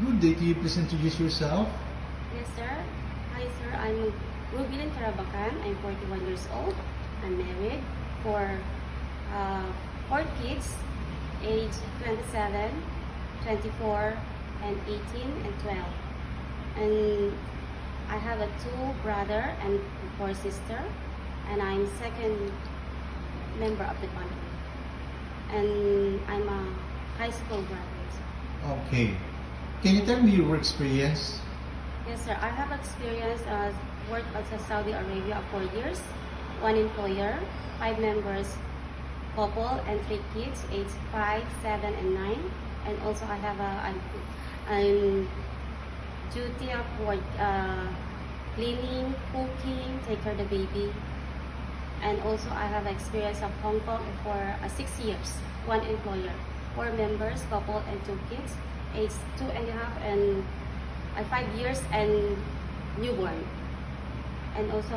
Good day. Can you please introduce yourself? Yes, sir. Hi, sir. I'm Rubilin Karabakan. I'm 41 years old. I'm married for uh, 4 kids, age 27, 24, and 18, and 12. And I have a 2 brother and 4 sister, and I'm second member of the family. And I'm a high school graduate. Okay. Can you tell me your work experience? Yes, sir. I have experience work at Saudi Arabia 4 years, one employer, 5 members, couple, and 3 kids, age 5, 7, and 9. And also I have I'm duty of work, cleaning, cooking, take care of the baby. And also I have experience of Hong Kong for 6 years, one employer, 4 members, couple, and 2 kids, age 2.5 and 5 years and newborn. And also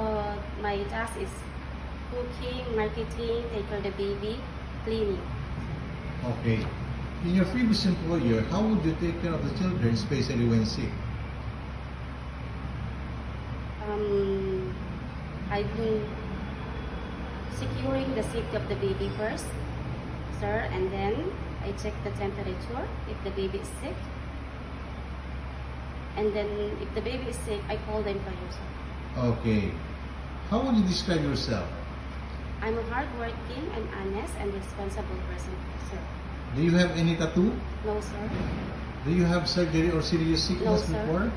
my task is cooking, marketing, take care of the baby, cleaning. Okay. In your previous employer, how would you take care of the children, especially when sick? I've been securing the safety of the baby first, sir, and then I check the temperature if the baby is sick. And then if the baby is sick, I call the employer, sir. Okay. How would you describe yourself? I'm a hardworking and honest and responsible person, sir. Do you have any tattoo? No, sir. Do you have surgery or serious sickness No, sir. before?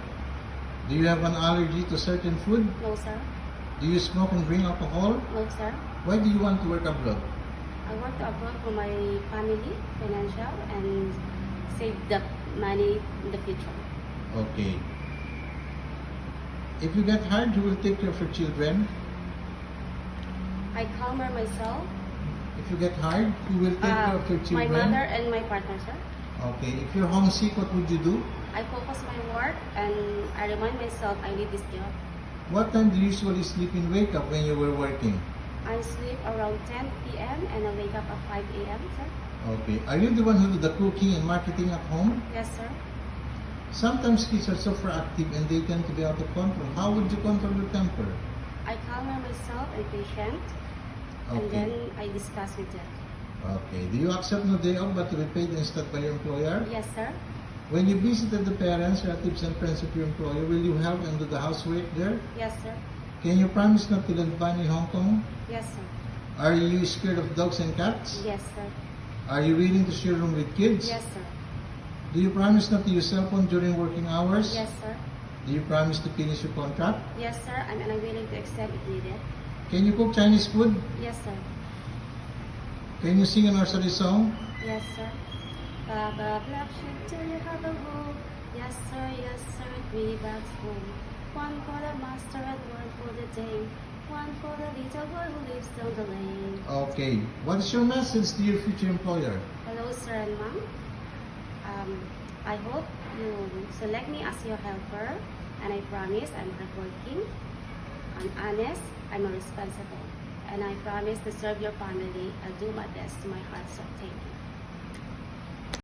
Do you have an allergy to certain food? No, sir. Do you smoke and drink alcohol? No, sir. Why do you want to work abroad? I work abroad for my family, financial, and save the money in the future. Okay. If you get hired, who will take care of your children? I calmer myself, If you get hired, who will take care of your my children? mother and my partner, sir. Okay. If you're homesick, what would you do? I focus my work and I remind myself I need this job. What time do you usually sleep and wake up when you were working? I sleep around 10 p.m. and I wake up at 5 a.m., sir. Okay. Are you the one who do the cooking and marketing at home? Yes, sir. Sometimes kids are super active and they tend to be out of control. How would you control your temper? I calmer myself and patient, and Okay. then I discuss with them. Okay. Do you accept no day off but to be paid instead by your employer? Yes, sir. When you visited the parents, relatives, and friends of your employer, will you help and do the housework there? Yes, sir. Can you promise not to lend fine in Hong Kong? Yes, sir. Are you scared of dogs and cats? Yes, sir. Are you willing to share room with kids? Yes, sir. Do you promise not to use cell phone during working hours? Yes, sir. Do you promise to finish your contract? Yes, sir. And I'm willing to accept if needed. Can you cook Chinese food? Yes, sir. Can you sing a nursery song? Yes, sir. Baba black sheep, do you have a home? Yes, sir, 3 bags full. One for the master and one for the dame. One for the little boy who lives down the lane. Okay. What is your message to your future employer? Hello, sir and ma'am. I hope you select me as your helper, and I promise I'm hardworking, I'm honest, I'm responsible, and I promise to serve your family. I'll do my best to my heart's content.